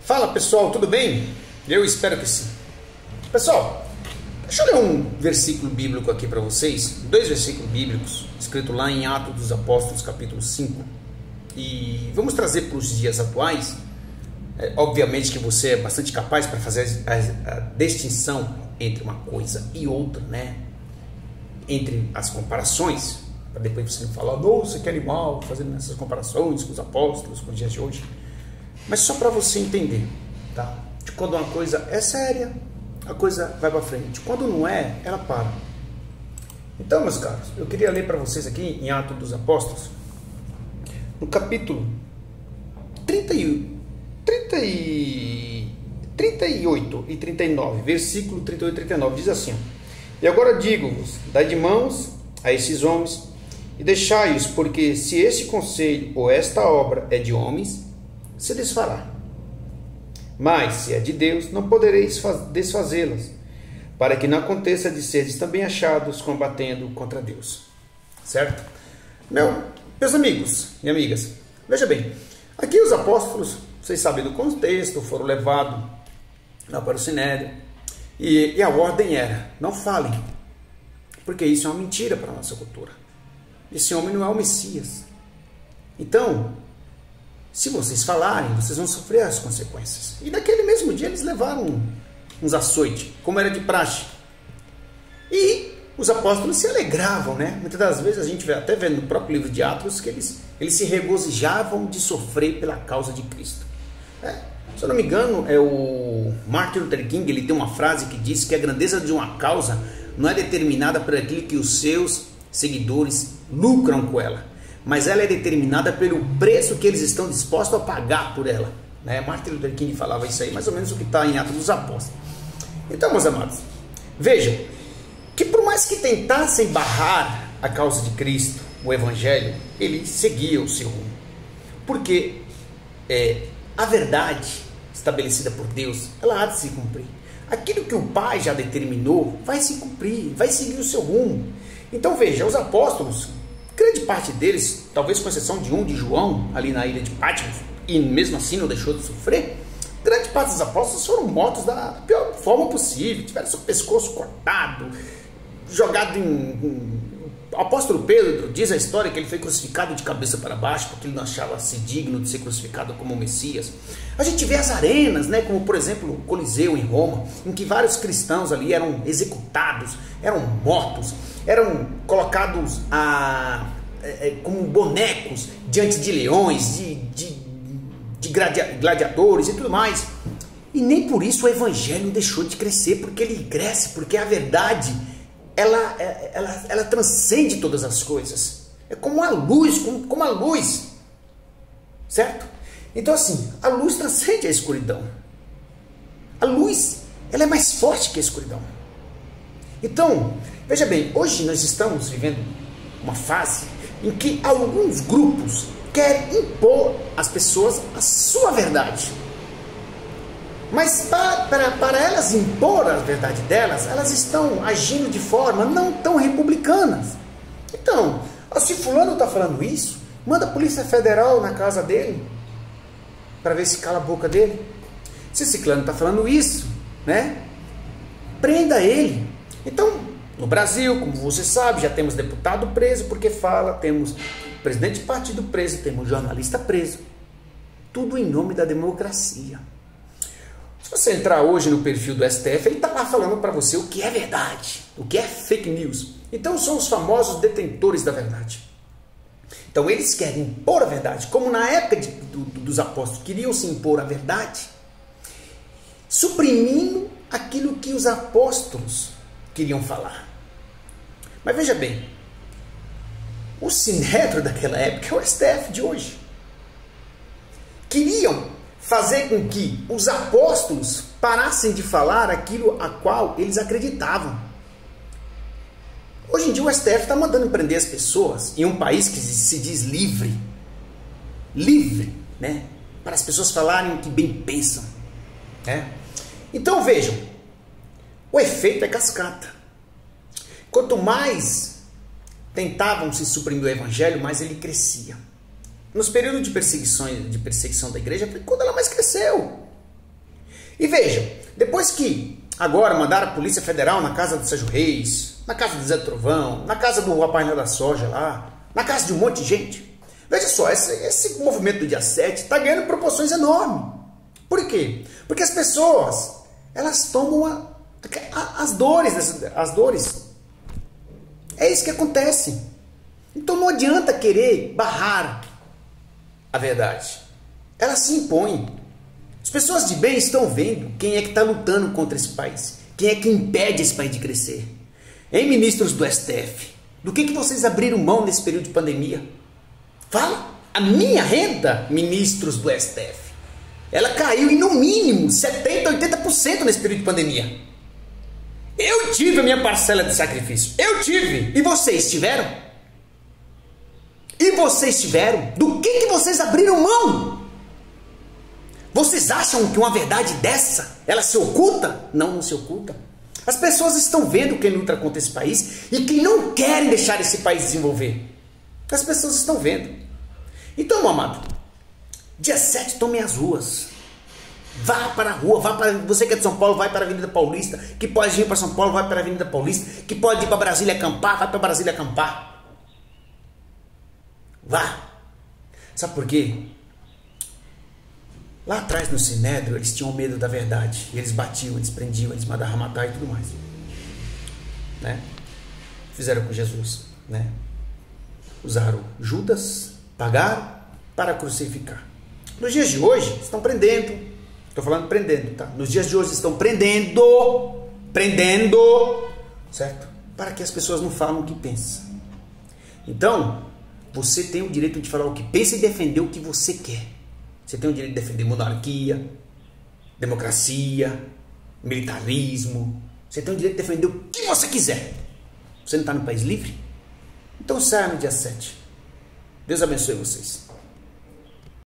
Fala pessoal, tudo bem? Eu espero que sim. Pessoal, deixa eu ler um versículo bíblico aqui para vocês. Dois versículos bíblicos, escrito lá em Atos dos Apóstolos, capítulo 5. E vamos trazer para os dias atuais. Obviamente que você é bastante capaz para fazer a distinção entre uma coisa e outra, né? Entre as comparações, para depois você não falar, nossa, que animal, fazendo essas comparações com os apóstolos, com os dias de hoje. Mas só para você entender, tá? De quando uma coisa é séria, a coisa vai para frente. Quando não é, ela para. Então, meus caros, eu queria ler para vocês aqui em Atos dos Apóstolos, no capítulo 38 e 39, versículo 38 e 39, diz assim: E agora digo-vos, dai de mãos a esses homens e deixai-os, porque se este conselho ou esta obra é de homens, se desfará. Mas se é de Deus, não podereis desfazê-las, para que não aconteça de seres também achados combatendo contra Deus. Certo? Meus amigos e amigas, veja bem, aqui os apóstolos, vocês sabem do contexto, foram levados lá para o Sinédrio, e a ordem era, não falem, porque isso é uma mentira para a nossa cultura. Esse homem não é o Messias. Então, se vocês falarem, vocês vão sofrer as consequências. E naquele mesmo dia eles levaram uns açoites, como era de praxe. E os apóstolos se alegravam, né? Muitas das vezes a gente até vê no próprio livro de Atos que eles se regozijavam de sofrer pela causa de Cristo. Se eu não me engano, é o Martin Luther King, ele tem uma frase que diz que a grandeza de uma causa não é determinada por aquilo que os seus seguidores lucram com ela, mas ela é determinada pelo preço que eles estão dispostos a pagar por ela, né? Martin Luther King falava isso aí, mais ou menos o que está em Atos dos Apóstolos. Então, meus amados, vejam que por mais que tentassem barrar a causa de Cristo, o Evangelho, ele seguia o seu rumo, porque a verdade estabelecida por Deus, ela há de se cumprir. Aquilo que o Pai já determinou vai se cumprir, vai seguir o seu rumo. Então veja, os apóstolos, grande parte deles, talvez com exceção de João, ali na ilha de Patmos, e mesmo assim não deixou de sofrer, grande parte dos apóstolos foram mortos da pior forma possível, tiveram seu pescoço cortado, jogado O apóstolo Pedro diz a história que ele foi crucificado de cabeça para baixo, porque ele não achava-se digno de ser crucificado como Messias. A gente vê as arenas, né, como por exemplo o Coliseu em Roma, em que vários cristãos ali eram executados, eram mortos, eram colocados como bonecos diante de leões, de gladiadores e tudo mais. E nem por isso o evangelho deixou de crescer, porque ele cresce, porque a verdade ela transcende todas as coisas. É como a luz, como a luz, certo? Então assim, a luz transcende a escuridão. A luz, ela é mais forte que a escuridão. Então, veja bem, hoje nós estamos vivendo uma fase em que alguns grupos querem impor às pessoas a sua verdade. Mas para elas impor a verdade delas, elas estão agindo de forma não tão republicanas. Então, se fulano está falando isso, manda a Polícia Federal na casa dele, para ver se cala a boca dele. Se ciclano está falando isso, né, prenda ele. Então, no Brasil, como você sabe, já temos deputado preso porque fala, temos presidente de partido preso, temos jornalista preso. Tudo em nome da democracia. Se você entrar hoje no perfil do STF, ele está lá falando para você o que é verdade, o que é fake news. Então são os famosos detentores da verdade. Então eles querem impor a verdade, como na época dos apóstolos, queriam se impor a verdade, suprimindo aquilo que os apóstolos queriam falar. Mas veja bem, o Sinédrio daquela época é o STF de hoje. Queriam fazer com que os apóstolos parassem de falar aquilo a qual eles acreditavam. Hoje em dia o STF está mandando prender as pessoas em um país que se diz livre, né? Para as pessoas falarem o que bem pensam, né? Então vejam, o efeito é cascata. Quanto mais tentavam se suprimir o evangelho, mais ele crescia. Nos períodos de perseguição da igreja, foi quando ela mais cresceu. E vejam, depois que agora mandaram a Polícia Federal na casa do Sérgio Reis, na casa do Zé Trovão, na casa do Rapaz da Soja lá, na casa de um monte de gente. Veja só, esse movimento do dia 7 está ganhando proporções enormes. Por quê? Porque as pessoas, elas tomam as dores. É isso que acontece. Então não adianta querer barrar a verdade. Ela se impõe. As pessoas de bem estão vendo quem é que está lutando contra esse país. Quem é que impede esse país de crescer. Hein, ministros do STF? Do que vocês abriram mão nesse período de pandemia? Fala. A minha renda, ministros do STF, ela caiu em no mínimo 70%, 80% nesse período de pandemia. Eu tive a minha parcela de sacrifício. Eu tive. E vocês tiveram? E vocês tiveram? Do que vocês abriram mão? Vocês acham que uma verdade dessa, ela se oculta? Não se oculta. As pessoas estão vendo quem luta contra esse país e quem não querem deixar esse país desenvolver. As pessoas estão vendo. Então, meu amado, dia 7 tome as ruas. Vá para a rua, você que é de São Paulo, vai para a Avenida Paulista. Que pode ir para São Paulo, vai para a Avenida Paulista. Que pode ir para Brasília acampar, vai para Brasília acampar. Vá. Sabe por quê? Lá atrás no Sinédrio, eles tinham medo da verdade. E eles batiam, eles prendiam, eles mandavam matar e tudo mais. Né? Fizeram com Jesus. Né? Usaram Judas, pagaram para crucificar. Nos dias de hoje, estão prendendo. Estou falando prendendo, tá? Nos dias de hoje estão prendendo, certo? Para que as pessoas não falem o que pensam. Então, você tem o direito de falar o que pensa e defender o que você quer. Você tem o direito de defender monarquia, democracia, militarismo. Você tem o direito de defender o que você quiser. Você não está no país livre? Então saia no dia 7. Deus abençoe vocês.